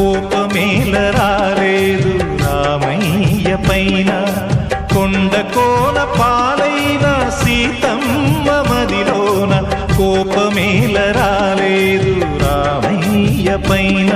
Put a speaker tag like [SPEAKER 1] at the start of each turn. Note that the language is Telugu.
[SPEAKER 1] కోపమేల రాలేదు రామయ్య పైన కొండ కోన పాలైన సీతమ్మ మదిలోన కోపమేల రాలేదు రామయ్య పైన